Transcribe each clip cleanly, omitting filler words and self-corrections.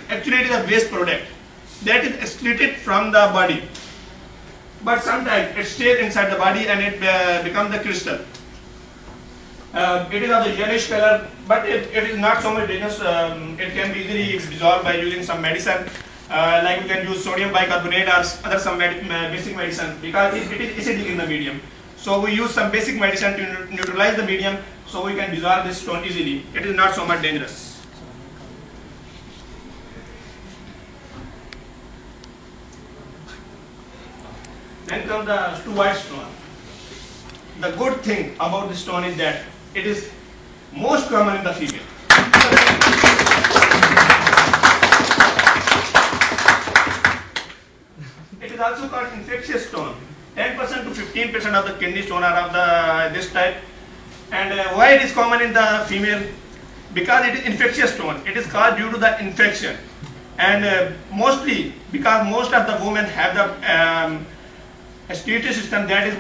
Actually, it is a waste product that is excreted from the body. But sometimes it stays inside the body and it becomes the crystal. It is of the yellowish color, but it is not so much dangerous. It can be easily dissolved by using some medicine, like we can use sodium bicarbonate or other some basic medicine, because it is acidic in the medium. So we use some basic medicine to neutralize the medium, so we can dissolve this stone easily. It is not so much dangerous. Then comes the two white stone. The good thing about this stone is that it is most common in the female. It is also called infectious stone. 10% to 15% of the kidney stone are of this type. And why it is common in the female? Because it is infectious stone. It is caused due to the infection. And mostly because most of the women have the respiratory system that is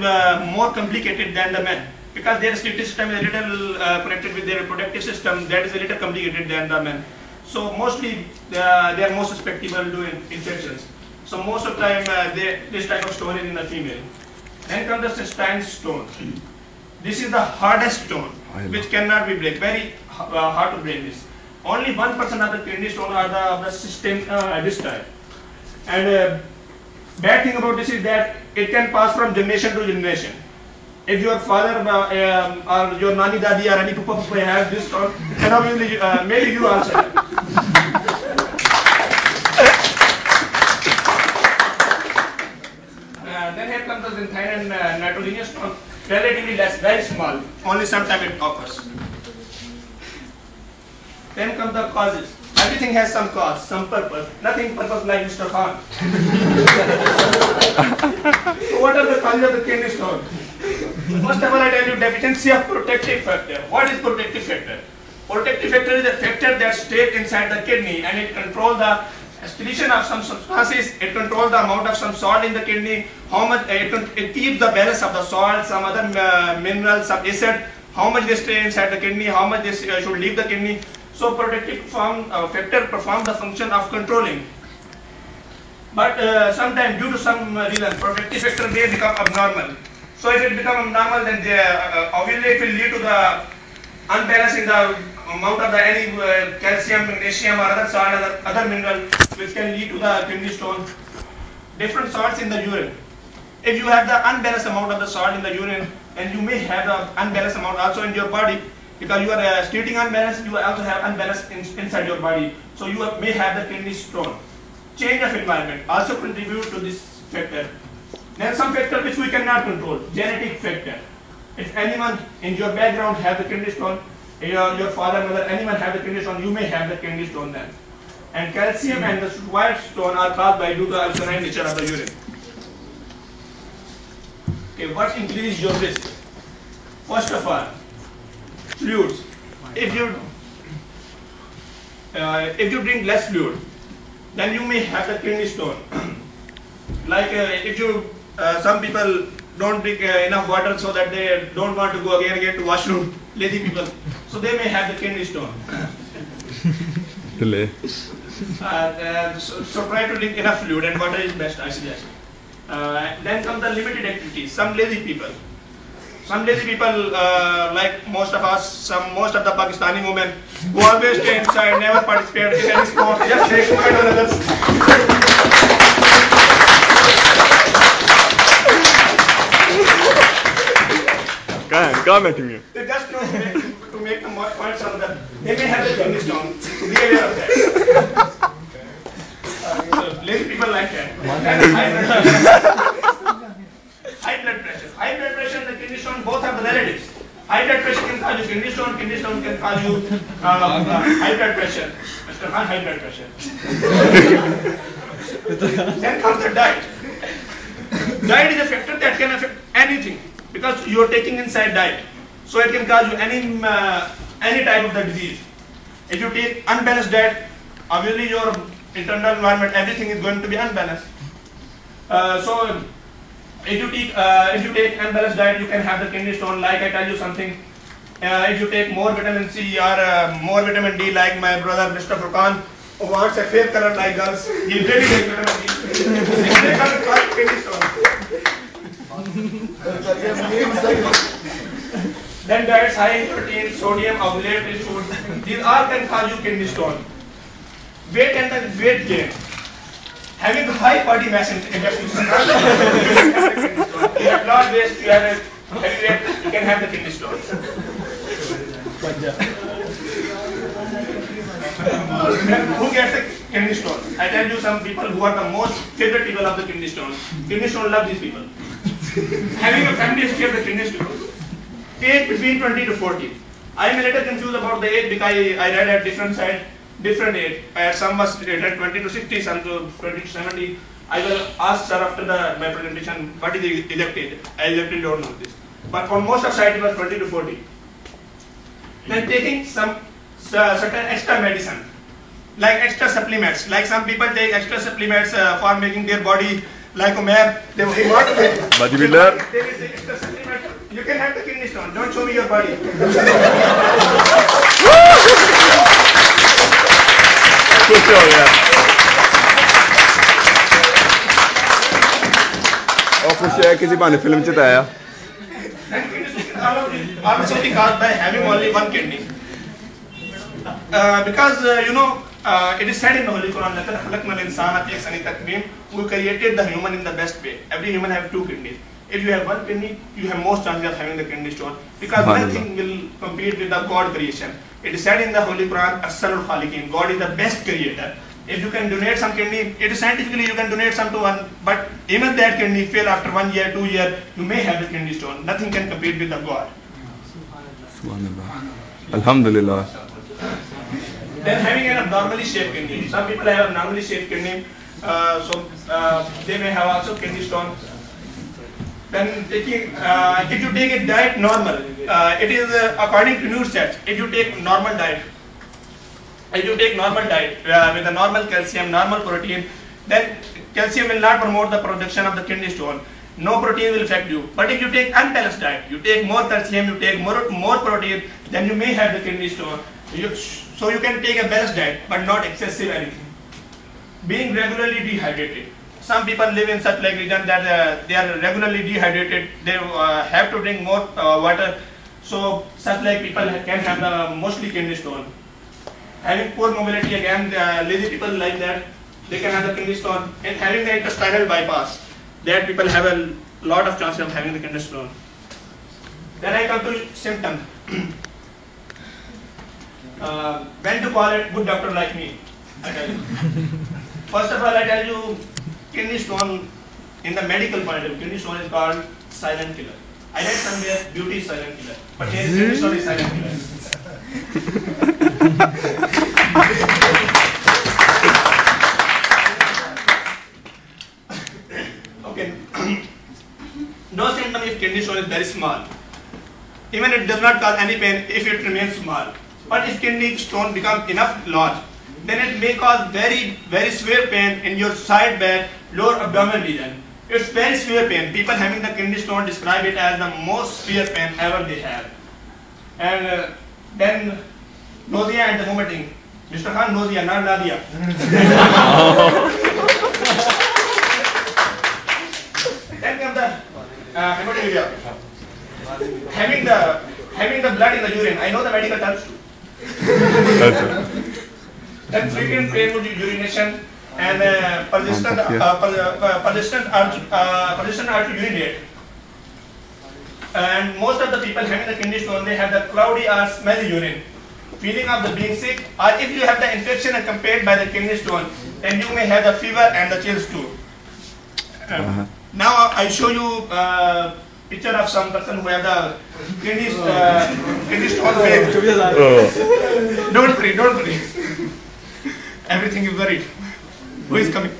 more complicated than the men, because their respiratory system is a little connected with their reproductive system that is a little complicated than the men. So mostly they are more susceptible to infections. So most of the time this type of stone is in the female. Then comes the cystine stone. This is the hardest stone which cannot be break. Very hard to break this. Only 1% of the kidney stone are of the cystine this type. And bad thing about this is that it can pass from generation to generation. If your father or your nani dadi or any papa have this stone, then obviously maybe you also have. Then here comes the xanthine and nitrogenous stone, relatively less, very small, only sometimes it occurs. Then come the causes. Everything has some cause, some purpose. Nothing purpose like Mr. Khan. So what are the causes of the kidney stone? First of all, I tell you deficiency of protective factor. What is protective factor? Protective factor is a factor that stays inside the kidney and it controls the excretion of some substances. It controls the amount of some salt in the kidney. How much it keeps the balance of the salt, some other minerals, some acid. How much they stay inside the kidney, how much they should leave the kidney. So protective factor performs the function of controlling. But sometimes due to some reason, protective factor may become abnormal. So if it becomes abnormal, then obviously it will lead to the unbalance in the amount of the any calcium, magnesium or other salt, other mineral, which can lead to the kidney stone. Different salts in the urine. If you have the unbalanced amount of the salt in the urine, and you may have the unbalanced amount also in your body, because you are stating unbalanced, you also have unbalance inside your body. So you may have the kidney stone. Change of environment also contribute to this factor. Then some factor which we cannot control, genetic factor. If anyone in your background have the kidney stone, your father, mother, anyone have the kidney stone, you may have the kidney stone then. And calcium and the white stone are caused by due to the alkaline nature of the urine. Okay, what increases your risk? First of all, fluids. If you drink less fluid, then you may have the kidney stone. Like if you some people don't drink enough water, so that they don't want to go again to washroom, lazy people, so they may have the kidney stone. So try to drink enough fluid, and water is best, I suggest. Then come the limited activities. Some lazy people, like most of us, most of the Pakistani women, who always stay inside, never participate in any sport, just take point on others. Commenting you. They just know to make the points on that. They may have the kidney stone. To be aware of that. So lazy people like that. High blood pressure. High blood pressure and the kidney stone both are the relatives. High blood pressure can cause you kidney stone can cause you high blood pressure. Mr. Khan, high blood pressure. Then comes the diet. Diet is a factor that can affect anything, because you are taking inside diet. So it can cause you any type of the disease. If you take unbalanced diet, obviously your internal environment, everything is going to be unbalanced. So if you take unbalanced diet, you can have the kidney stone. Like I tell you something, if you take more vitamin C or more vitamin D, like my brother Mr. Furqan, wants a fair color like girls, he really takes kidney stone. Then diets high in protein, sodium, oxalate rich food. These all can cause you kidney stone. Weight and the weight gain. Having high body mass index. If you have lot waist, you have a heavy weight, you can have the kidney stone. Who gets a kidney stone? I tell you some people who are the most favorite people of the kidney stone. Kidney stone love these people. Having a family history of the kidney stone. Age between 20 to 40. I am a little confused about the age because I read at different side, different age. Some was rated 20 to 60, some to 20 to 70. I will ask sir after my presentation what is elected. I exactly don't know this. But for most of side it was 20 to 40. Then taking some certain extra medicine, like extra supplements. Like some people take extra supplements for making their body like a map. They want to make bodybuilder. They will take extra supplements. You can have the kidney stone. Don't show me your body. खुश हो गया और खुश है किसी बहाने film च आया Also caused by having only one kidney. Because it is said in the Holy Quran, we created the human in the best way. Every human have two kidneys. If you have one kidney, you have most chances of having the kidney stone, because nothing will compete with the God creation. It is said in the Holy Quran, As-Sarul Khaliqin, God is the best creator. If you can donate some kidney, it is scientifically you can donate some to one, but even that kidney fail after 1 year, 2 years, you may have the kidney stone. Nothing can compete with the God. Alhamdulillah. Then having an abnormally shaped kidney. Some people have abnormally shaped kidney, so they may have also kidney stone. Then taking, if you take a diet normal, it is according to new stats. If you take normal diet with the normal calcium, normal protein, then calcium will not promote the production of the kidney stone. No protein will affect you. But if you take unbalanced diet, you take more calcium, you take more protein, then you may have the kidney stone. So you can take a balanced diet, but not excessive anything. Being regularly dehydrated. Some people live in such like region that they are regularly dehydrated. They have to drink more water. So such like people can have the mostly kidney stone. Having poor mobility, again, lazy people like that, they can have the kidney stone. And having the intestinal bypass, that people have a lot of chances of having the kidney stone. Then I come to symptoms. When to call a good doctor like me, I tell you. First of all, I tell you, kidney stone, in the medical point of view, kidney stone is called silent killer. I read somewhere beauty is silent killer, but here kidney stone is silent killer. Okay. No symptom if kidney stone is very small. Even it does not cause any pain if it remains small. But if kidney stone becomes enough large, then it may cause very, very severe pain in your side back, lower abdominal region. It's very severe pain. People having the kidney stone describe it as the most severe pain ever they have. And then nausea and vomiting. Mr. Khan, nausea, not nadia. Then comes the hematuria. Having the blood in the urine. I know the medical terms too. Then frequent pain with urination and persistent urge to urinate. And most of the people having the kidney stone, they have the cloudy or smelly urine. Feeling of the being sick, or if you have the infection accompanied by the kidney stone, then you may have the fever and the chills too. Now I show you picture of some person who have the kidney stone pain. Don't worry. Everything is worried. Who is coming?